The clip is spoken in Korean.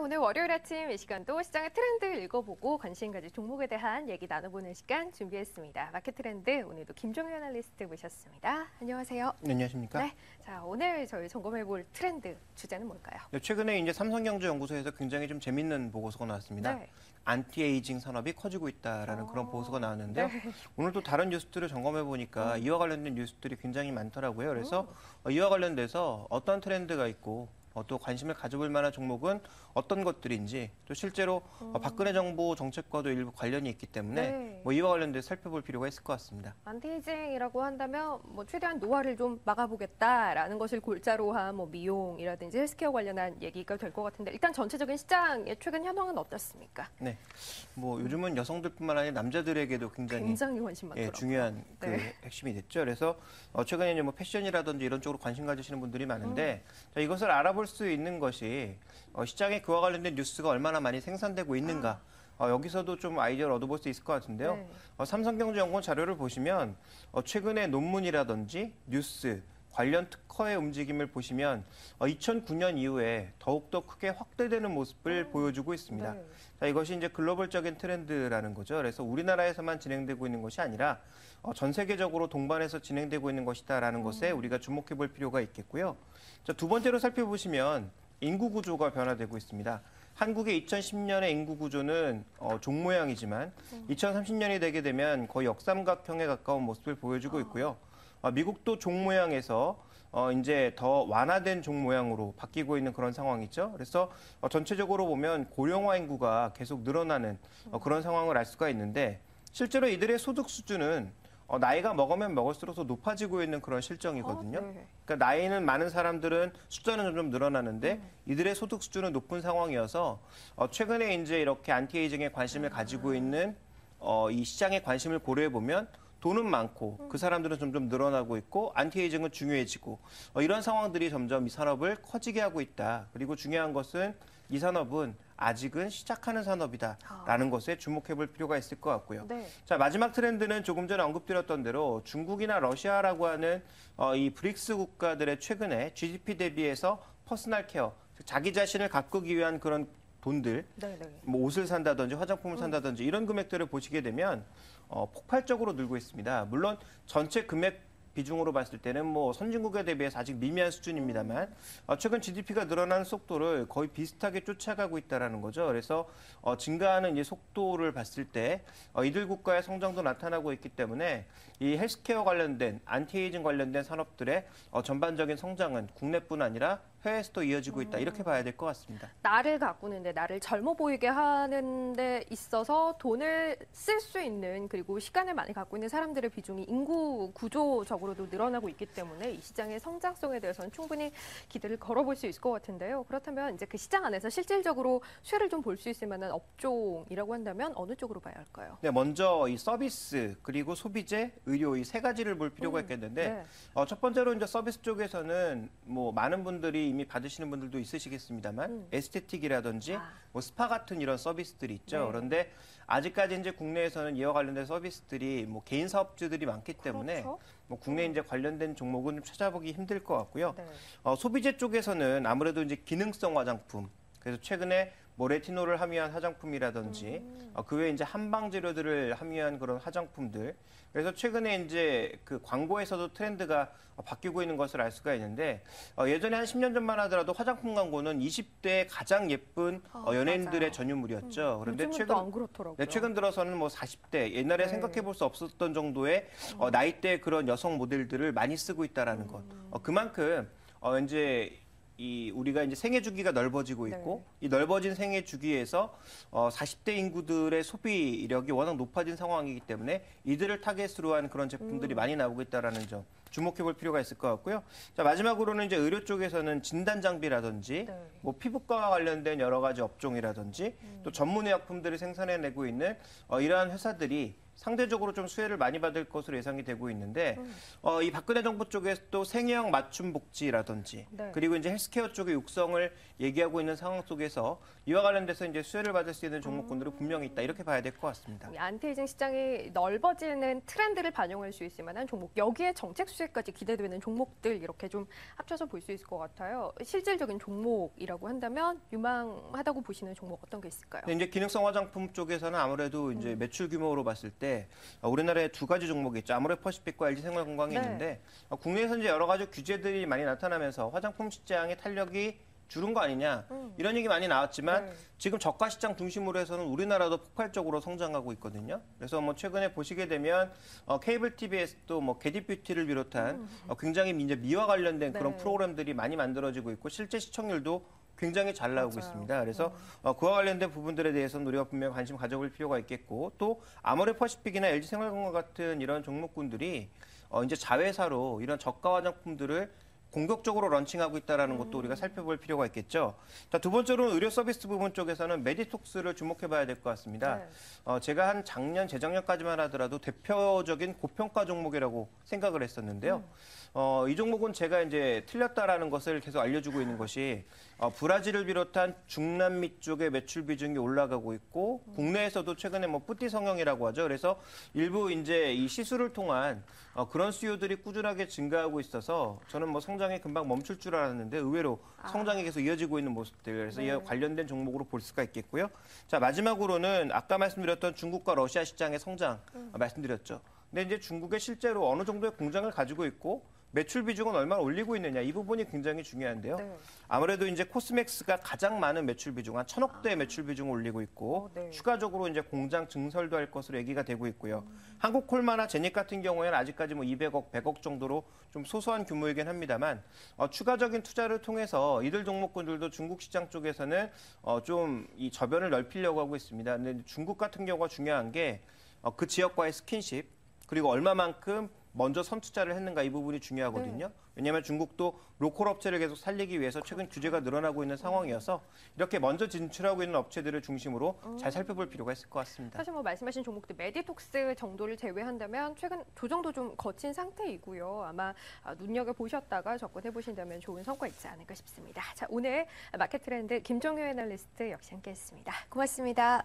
오늘 월요일 아침 이 시간도 시장의 트렌드 읽어보고 관심 가질 종목에 대한 얘기 나눠보는 시간 준비했습니다. 마켓 트렌드 오늘도 김종현 애널리스트 모셨습니다. 안녕하세요. 네, 안녕하십니까? 네, 자 오늘 저희 점검해볼 트렌드 주제는 뭘까요? 네, 최근에 이제 삼성경제연구소에서 굉장히 좀 재밌는 보고서가 나왔습니다. 네. 안티에이징 산업이 커지고 있다라는 그런 보고서가 나왔는데요. 네. 오늘 또 다른 뉴스들을 점검해 보니까 이와 관련된 뉴스들이 굉장히 많더라고요. 그래서 이와 관련돼서 어떤 트렌드가 있고 또 관심을 가져볼 만한 종목은 어떤 것들인지 또 실제로 박근혜 정부 정책과도 일부 관련이 있기 때문에 네. 이와 관련돼서 살펴볼 필요가 있을 것 같습니다. 안티에이징이라고 한다면 최대한 노화를 좀 막아보겠다라는 것을 골자로 한 미용이라든지 헬스케어 관련한 얘기가 될 것 같은데 일단 전체적인 시장의 최근 현황은 어떻습니까? 네, 요즘은 여성들뿐만 아니라 남자들에게도 굉장히 관심 많더라고요. 중요한 네. 핵심이 됐죠. 그래서 최근에 이제 패션이라든지 이런 쪽으로 관심 가지시는 분들이 많은데 자, 이것을 알아볼 수 있는 것이 시장에 그와 관련된 뉴스가 얼마나 많이 생산되고 있는가. 여기서도 좀 아이디어를 얻어볼 수 있을 것 같은데요. 네. 삼성경제연구원 자료를 보시면 최근에 논문이라든지 뉴스, 관련 특허의 움직임을 보시면 2009년 이후에 더욱더 크게 확대되는 모습을 보여주고 있습니다. 네. 자, 이것이 이제 글로벌적인 트렌드라는 거죠. 그래서 우리나라에서만 진행되고 있는 것이 아니라 전 세계적으로 동반해서 진행되고 있는 것이다라는 것에 우리가 주목해 볼 필요가 있겠고요. 자, 두 번째로 살펴보시면 인구 구조가 변화되고 있습니다. 한국의 2010년의 인구 구조는 종 모양이지만 2030년이 되게 되면 거의 역삼각형에 가까운 모습을 보여주고 있고요. 미국도 종 모양에서 이제 더 완화된 종 모양으로 바뀌고 있는 그런 상황이죠. 그래서 전체적으로 보면 고령화 인구가 계속 늘어나는 그런 상황을 알 수가 있는데 실제로 이들의 소득 수준은 나이가 먹으면 먹을수록 더 높아지고 있는 그런 실정이거든요. 네. 그러니까 나이는 많은 사람들은 숫자는 점점 늘어나는데 이들의 소득 수준은 높은 상황이어서 최근에 이제 이렇게 안티에이징에 관심을 가지고 있는 이 시장의 관심을 고려해 보면 돈은 많고 그 사람들은 점점 늘어나고 있고 안티에이징은 중요해지고 이런 상황들이 점점 이 산업을 커지게 하고 있다. 그리고 중요한 것은 이 산업은 아직은 시작하는 산업이다라는 것에 주목해 볼 필요가 있을 것 같고요. 네. 자, 마지막 트렌드는 조금 전에 언급드렸던 대로 중국이나 러시아라고 하는 이 브릭스 국가들의 최근에 GDP 대비해서 퍼스널 케어, 자기 자신을 가꾸기 위한 그런 돈들, 네. 옷을 산다든지 화장품을 산다든지 이런 금액들을 보시게 되면 폭발적으로 늘고 있습니다. 물론 전체 금액 비중으로 봤을 때는 선진국에 대비해서 아직 미미한 수준입니다만 최근 GDP가 늘어나는 속도를 거의 비슷하게 쫓아가고 있다는 거죠. 그래서 증가하는 이 속도를 봤을 때 이들 국가의 성장도 나타나고 있기 때문에 이 헬스케어 관련된 안티에이징 관련된 산업들의 전반적인 성장은 국내뿐 아니라 해외에서도 이어지고 있다. 이렇게 봐야 될 것 같습니다. 나를 가꾸는데 나를 젊어 보이게 하는 데 있어서 돈을 쓸 수 있는 그리고 시간을 많이 갖고 있는 사람들의 비중이 인구 구조적으로도 늘어나고 있기 때문에 이 시장의 성장성에 대해서는 충분히 기대를 걸어볼 수 있을 것 같은데요. 그렇다면 이제 그 시장 안에서 실질적으로 수혜를 좀 볼 수 있을 만한 업종이라고 한다면 어느 쪽으로 봐야 할까요? 네, 먼저 이 서비스 그리고 소비재, 의료 이 세 가지를 볼 필요가 있겠는데 네. 첫 번째로 이제 서비스 쪽에서는 많은 분들이 이미 받으시는 분들도 있으시겠습니다만 에스테틱이라든지 스파 같은 이런 서비스들이 있죠. 네. 그런데 아직까지 이제 국내에서는 이와 관련된 서비스들이 개인 사업주들이 많기 때문에 그렇죠. 국내 이제 관련된 종목은 좀 찾아보기 힘들 것 같고요. 네. 소비재 쪽에서는 아무래도 이제 기능성 화장품. 그래서 최근에 레티놀을 함유한 화장품이라든지 그 외에 이제 한방 재료들을 함유한 그런 화장품들. 그래서 최근에 이제 그 광고에서도 트렌드가 바뀌고 있는 것을 알 수가 있는데 예전에 한 10년 전만 하더라도 화장품 광고는 20대의 가장 예쁜 연예인들의 맞아요. 전유물이었죠. 그런데 요즘은 또 안 그렇더라고요. 네, 최근 들어서는 40대 옛날에 네. 생각해 볼 수 없었던 정도의 나이대 그런 여성 모델들을 많이 쓰고 있다라는 것. 그만큼 이제 우리가 이제 생애 주기가 넓어지고 있고 이 넓어진 생애 주기에서 40대 인구들의 소비력이 워낙 높아진 상황이기 때문에 이들을 타겟으로 한 그런 제품들이 많이 나오고 있다라는 점 주목해 볼 필요가 있을 것 같고요. 자, 마지막으로는 이제 의료 쪽에서는 진단 장비라든지 피부과와 관련된 여러 가지 업종이라든지 또 전문 의약품들을 생산해내고 있는 이러한 회사들이 상대적으로 좀 수혜를 많이 받을 것으로 예상이 되고 있는데 이 박근혜 정부 쪽에서 또 생애형 맞춤 복지라든지 그리고 이제 헬스케어 쪽의 육성을 얘기하고 있는 상황 속에서 이와 관련돼서 이제 수혜를 받을 수 있는 종목군들이 분명히 있다 이렇게 봐야 될 것 같습니다. 안티에이징 시장이 넓어지는 트렌드를 반영할 수 있을 만한 종목 여기에 정책 수혜 실적까지 기대되는 종목들 이렇게 좀 합쳐서 볼 수 있을 것 같아요. 실질적인 종목이라고 한다면 유망하다고 보시는 종목 어떤 게 있을까요? 근데 이제 기능성 화장품 쪽에서는 아무래도 이제 매출 규모로 봤을 때 우리나라에 두 가지 종목이 있죠. 아모레퍼시픽과 LG생활건강이 네. 있는데 국내에서 이제 여러 가지 규제들이 많이 나타나면서 화장품 시장의 탄력이 줄은 거 아니냐 이런 얘기 많이 나왔지만 네. 지금 저가 시장 중심으로 해서는 우리나라도 폭발적으로 성장하고 있거든요. 그래서 뭐 최근에 보시게 되면 케이블 TV에서도 뭐 게디뷰티를 비롯한 굉장히 이제 미와 관련된 그런 네. 프로그램들이 많이 만들어지고 있고 실제 시청률도 굉장히 잘 나오고 맞아요. 있습니다. 그래서 그와 관련된 부분들에 대해서는 우리가 분명히 관심 가져볼 필요가 있겠고 또 아모레퍼시픽이나 LG생활건강 같은 이런 종목군들이 이제 자회사로 이런 저가 화장품들을 공격적으로 런칭하고 있다는 것도 우리가 살펴볼 필요가 있겠죠. 자, 두 번째로는 의료 서비스 부분 쪽에서는 메디톡스를 주목해봐야 될 것 같습니다. 네. 제가 한 작년, 재작년까지만 하더라도 대표적인 고평가 종목이라고 생각을 했었는데요. 이 종목은 제가 이제 틀렸다라는 것을 계속 알려주고 있는 것이 브라질을 비롯한 중남미 쪽의 매출 비중이 올라가고 있고 국내에서도 최근에 뭐 뿌띠 성형이라고 하죠. 그래서 일부 이제 이 시술을 통한 그런 수요들이 꾸준하게 증가하고 있어서 저는 뭐 성장이 금방 멈출 줄 알았는데 의외로 성장이 계속 이어지고 있는 모습들. 그래서 네. 이와 관련된 종목으로 볼 수가 있겠고요. 자, 마지막으로는 아까 말씀드렸던 중국과 러시아 시장의 성장 말씀드렸죠. 근데 이제 중국에 실제로 어느 정도의 공장을 가지고 있고 매출 비중은 얼마나 올리고 있느냐 이 부분이 굉장히 중요한데요. 네. 아무래도 이제 코스맥스가 가장 많은 매출 비중, 한 1,000억 대의 매출 비중을 올리고 있고 네. 추가적으로 이제 공장 증설도 할 것으로 얘기가 되고 있고요. 한국콜마나 제닉 같은 경우에는 아직까지 뭐 200억, 100억 정도로 좀 소소한 규모이긴 합니다만 추가적인 투자를 통해서 이들 종목군들도 중국 시장 쪽에서는 좀 이 저변을 넓히려고 하고 있습니다. 근데 중국 같은 경우가 중요한 게 그 지역과의 스킨십 그리고 얼마만큼 먼저 선투자를 했는가 이 부분이 중요하거든요. 왜냐하면 중국도 로컬 업체를 계속 살리기 위해서 최근 규제가 늘어나고 있는 상황이어서 이렇게 먼저 진출하고 있는 업체들을 중심으로 잘 살펴볼 필요가 있을 것 같습니다. 사실 뭐 말씀하신 종목들 메디톡스 정도를 제외한다면 최근 조정도 좀 거친 상태이고요. 아마 눈여겨보셨다가 접근해 보신다면 좋은 성과 있지 않을까 싶습니다. 자, 오늘 마켓 트렌드 김종효 애널리스트 역시 함께했습니다. 고맙습니다.